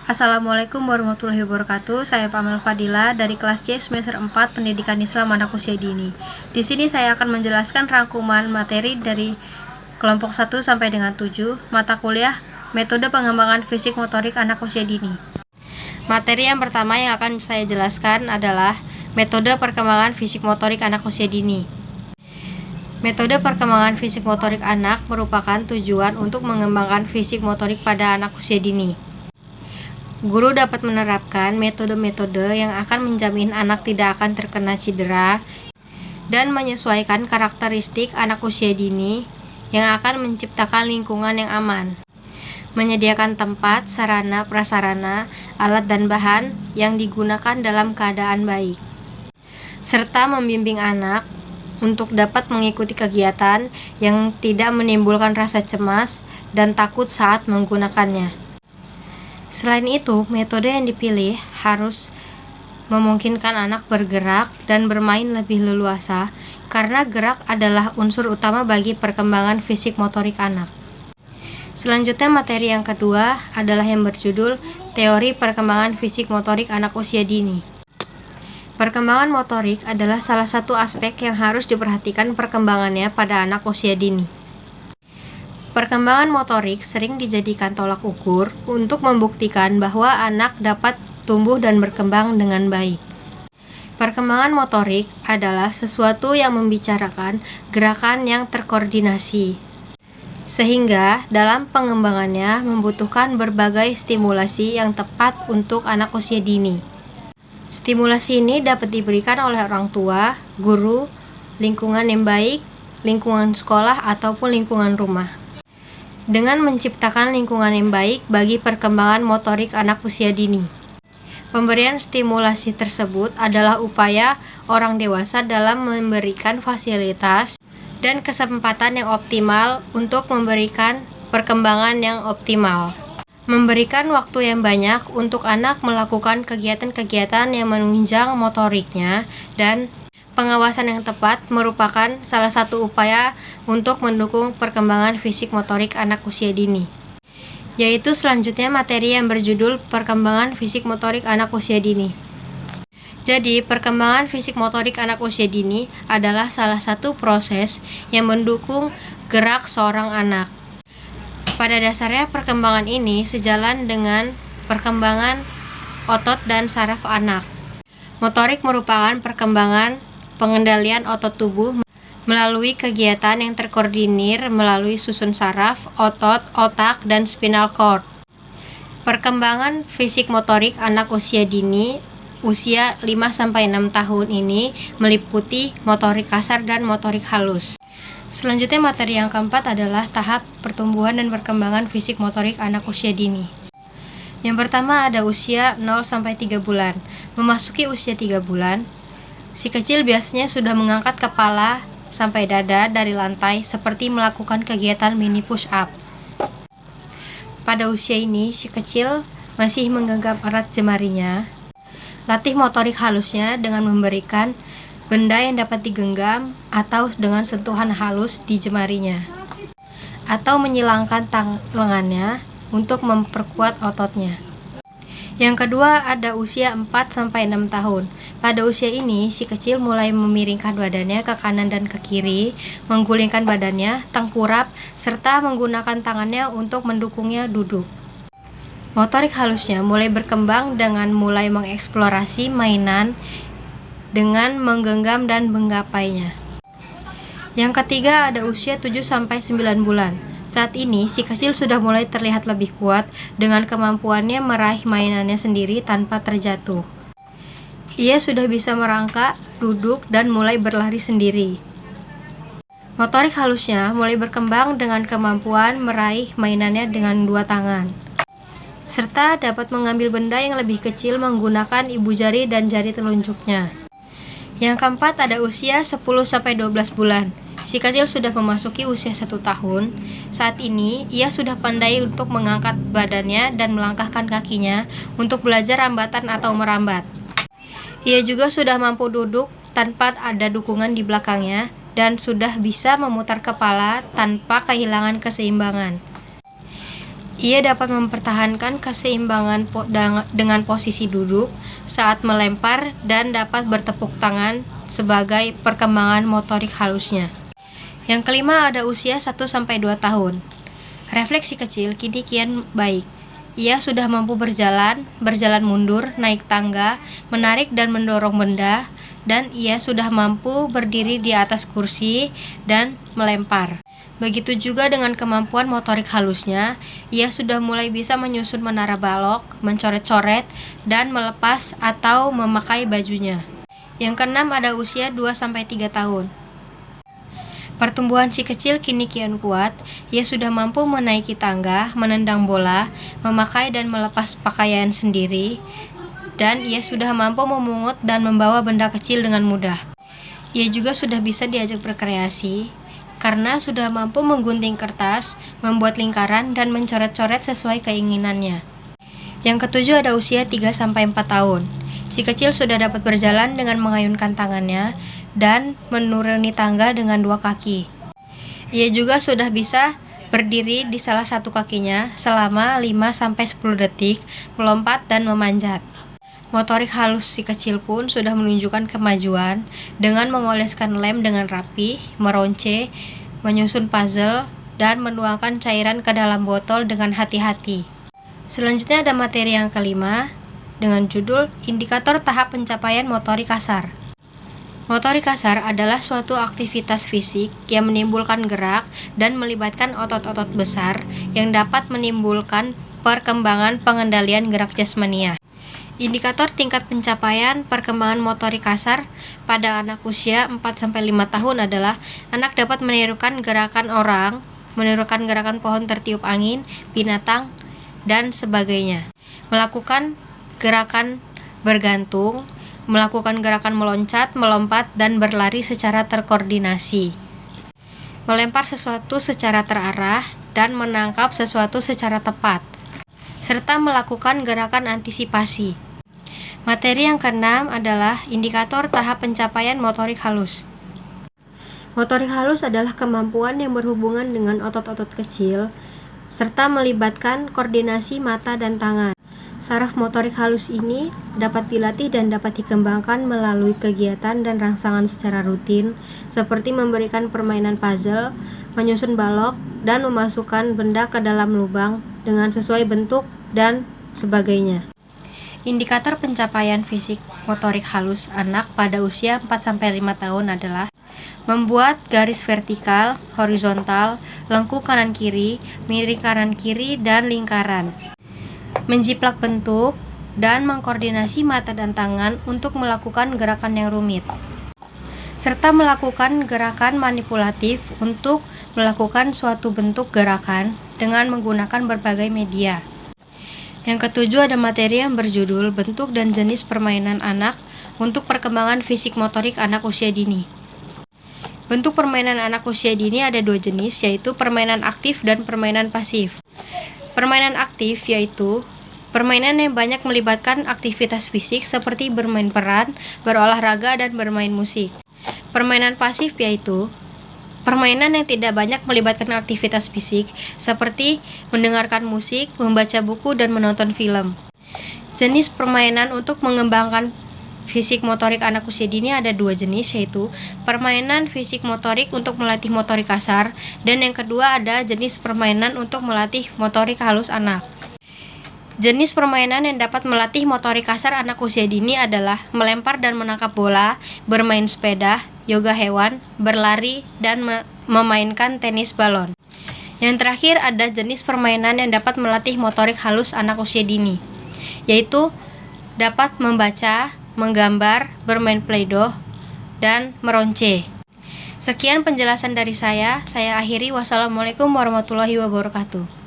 Assalamualaikum warahmatullahi wabarakatuh. Saya Pamel Fadila dari kelas C semester 4 Pendidikan Islam Anak Usia Dini. Di sini saya akan menjelaskan rangkuman materi dari kelompok 1 sampai dengan 7 mata kuliah Metode Pengembangan Fisik Motorik Anak Usia Dini. Materi yang pertama yang akan saya jelaskan adalah Metode Perkembangan Fisik Motorik Anak Usia Dini. Metode perkembangan fisik motorik anak merupakan tujuan untuk mengembangkan fisik motorik pada anak usia dini. Guru dapat menerapkan metode-metode yang akan menjamin anak tidak akan terkena cedera dan menyesuaikan karakteristik anak usia dini yang akan menciptakan lingkungan yang aman, menyediakan tempat, sarana, prasarana, alat dan bahan yang digunakan dalam keadaan baik, serta membimbing anak untuk dapat mengikuti kegiatan yang tidak menimbulkan rasa cemas dan takut saat menggunakannya. Selain itu, metode yang dipilih harus memungkinkan anak bergerak dan bermain lebih leluasa karena gerak adalah unsur utama bagi perkembangan fisik motorik anak. Selanjutnya, materi yang kedua adalah yang berjudul Teori Perkembangan Fisik Motorik Anak Usia Dini. Perkembangan motorik adalah salah satu aspek yang harus diperhatikan perkembangannya pada anak usia dini. Perkembangan motorik sering dijadikan tolak ukur untuk membuktikan bahwa anak dapat tumbuh dan berkembang dengan baik. Perkembangan motorik adalah sesuatu yang membicarakan gerakan yang terkoordinasi, sehingga dalam pengembangannya membutuhkan berbagai stimulasi yang tepat untuk anak usia dini. Stimulasi ini dapat diberikan oleh orang tua, guru, lingkungan yang baik, lingkungan sekolah, ataupun lingkungan rumah. Dengan menciptakan lingkungan yang baik bagi perkembangan motorik anak usia dini. Pemberian stimulasi tersebut adalah upaya orang dewasa dalam memberikan fasilitas dan kesempatan yang optimal untuk memberikan perkembangan yang optimal. Memberikan waktu yang banyak untuk anak melakukan kegiatan-kegiatan yang menunjang motoriknya dan pengawasan yang tepat merupakan salah satu upaya untuk mendukung perkembangan fisik motorik anak usia dini. Yaitu selanjutnya materi yang berjudul Perkembangan Fisik Motorik Anak Usia Dini. Jadi, perkembangan fisik motorik anak usia dini adalah salah satu proses yang mendukung gerak seorang anak. Pada dasarnya perkembangan ini sejalan dengan perkembangan otot dan saraf anak. Motorik merupakan perkembangan pengendalian otot tubuh melalui kegiatan yang terkoordinir melalui susun saraf, otot, otak, dan spinal cord. Perkembangan fisik motorik anak usia dini usia 5-6 tahun ini meliputi motorik kasar dan motorik halus. Selanjutnya materi yang keempat adalah tahap pertumbuhan dan perkembangan fisik motorik anak usia dini. Yang pertama ada usia 0-3 bulan. Memasuki usia 3 bulan, si kecil biasanya sudah mengangkat kepala sampai dada dari lantai seperti melakukan kegiatan mini push up. Pada usia ini, si kecil masih menggenggam erat jemarinya. Latih motorik halusnya dengan memberikan benda yang dapat digenggam atau dengan sentuhan halus di jemarinya, atau menyilangkan lengannya untuk memperkuat ototnya. Yang kedua ada usia 4-6 tahun. Pada usia ini, si kecil mulai memiringkan badannya ke kanan dan ke kiri, menggulingkan badannya, tengkurap, serta menggunakan tangannya untuk mendukungnya duduk. Motorik halusnya mulai berkembang dengan mulai mengeksplorasi mainan dengan menggenggam dan menggapainya. Yang ketiga ada usia 7-9 bulan. Saat ini si kecil sudah mulai terlihat lebih kuat dengan kemampuannya meraih mainannya sendiri tanpa terjatuh. Ia sudah bisa merangkak, duduk, dan mulai berlari sendiri. Motorik halusnya mulai berkembang dengan kemampuan meraih mainannya dengan 2 tangan, serta dapat mengambil benda yang lebih kecil menggunakan ibu jari dan jari telunjuknya. Yang keempat ada usia 10-12 bulan. Si kecil sudah memasuki usia 1 tahun. Saat ini, ia sudah pandai untuk mengangkat badannya dan melangkahkan kakinya untuk belajar rambatan atau merambat. Ia juga sudah mampu duduk tanpa ada dukungan di belakangnya dan sudah bisa memutar kepala tanpa kehilangan keseimbangan. Ia dapat mempertahankan keseimbangan dengan posisi duduk saat melempar dan dapat bertepuk tangan sebagai perkembangan motorik halusnya. Yang kelima ada usia 1-2 tahun. Refleksi kecil kini kian baik. Ia sudah mampu berjalan mundur, naik tangga, menarik dan mendorong benda, dan ia sudah mampu berdiri di atas kursi dan melempar. Begitu juga dengan kemampuan motorik halusnya, ia sudah mulai bisa menyusun menara balok, mencoret-coret, dan melepas atau memakai bajunya. Yang keenam ada usia 2-3 tahun. Pertumbuhan si kecil kini kian kuat. Ia sudah mampu menaiki tangga, menendang bola, memakai dan melepas pakaian sendiri, dan ia sudah mampu memungut dan membawa benda kecil dengan mudah. Ia juga sudah bisa diajak berkreasi, karena sudah mampu menggunting kertas, membuat lingkaran, dan mencoret-coret sesuai keinginannya. Yang ketujuh ada usia 3-4 tahun. Si kecil sudah dapat berjalan dengan mengayunkan tangannya dan menuruni tangga dengan 2 kaki. Ia juga sudah bisa berdiri di salah satu kakinya selama 5-10 detik, melompat dan memanjat. Motorik halus si kecil pun sudah menunjukkan kemajuan dengan mengoleskan lem dengan rapi, meronce, menyusun puzzle, dan menuangkan cairan ke dalam botol dengan hati-hati. Selanjutnya ada materi yang kelima dengan judul Indikator Tahap Pencapaian Motorik Kasar. Motorik kasar adalah suatu aktivitas fisik yang menimbulkan gerak dan melibatkan otot-otot besar yang dapat menimbulkan perkembangan pengendalian gerak jasmania. Indikator tingkat pencapaian perkembangan motorik kasar pada anak usia 4-5 tahun adalah anak dapat menirukan gerakan orang, menirukan gerakan pohon tertiup angin, binatang, dan sebagainya. Melakukan gerakan bergantung, melakukan gerakan meloncat, melompat, dan berlari secara terkoordinasi. Melempar sesuatu secara terarah dan menangkap sesuatu secara tepat, serta melakukan gerakan antisipasi. Materi yang keenam adalah indikator tahap pencapaian motorik halus. Motorik halus adalah kemampuan yang berhubungan dengan otot-otot kecil, serta melibatkan koordinasi mata dan tangan. Saraf motorik halus ini dapat dilatih dan dapat dikembangkan melalui kegiatan dan rangsangan secara rutin, seperti memberikan permainan puzzle, menyusun balok, dan memasukkan benda ke dalam lubang dengan sesuai bentuk, dan sebagainya. Indikator pencapaian fisik motorik halus anak pada usia 4-5 tahun adalah membuat garis vertikal, horizontal, lengkung kanan-kiri, miring kanan-kiri, dan lingkaran. Menjiplak bentuk, dan mengkoordinasi mata dan tangan untuk melakukan gerakan yang rumit, serta melakukan gerakan manipulatif untuk melakukan suatu bentuk gerakan dengan menggunakan berbagai media. Yang ketujuh ada materi yang berjudul Bentuk dan Jenis Permainan Anak untuk Perkembangan Fisik Motorik Anak Usia Dini. Bentuk permainan anak usia dini ada 2 jenis, yaitu permainan aktif dan permainan pasif. Permainan aktif yaitu permainan yang banyak melibatkan aktivitas fisik seperti bermain peran, berolahraga, dan bermain musik. Permainan pasif yaitu permainan yang tidak banyak melibatkan aktivitas fisik seperti mendengarkan musik, membaca buku, dan menonton film. Jenis permainan untuk mengembangkan fisik motorik anak usia dini ada 2 jenis, yaitu permainan fisik motorik untuk melatih motorik kasar, dan yang kedua ada jenis permainan untuk melatih motorik halus anak. Jenis permainan yang dapat melatih motorik kasar anak usia dini adalah melempar dan menangkap bola, bermain sepeda, yoga hewan, berlari, dan memainkan tenis balon. Yang terakhir ada jenis permainan yang dapat melatih motorik halus anak usia dini, yaitu dapat membaca, menggambar, bermain play-doh, dan meronce. Sekian penjelasan dari saya akhiri. Wassalamualaikum warahmatullahi wabarakatuh.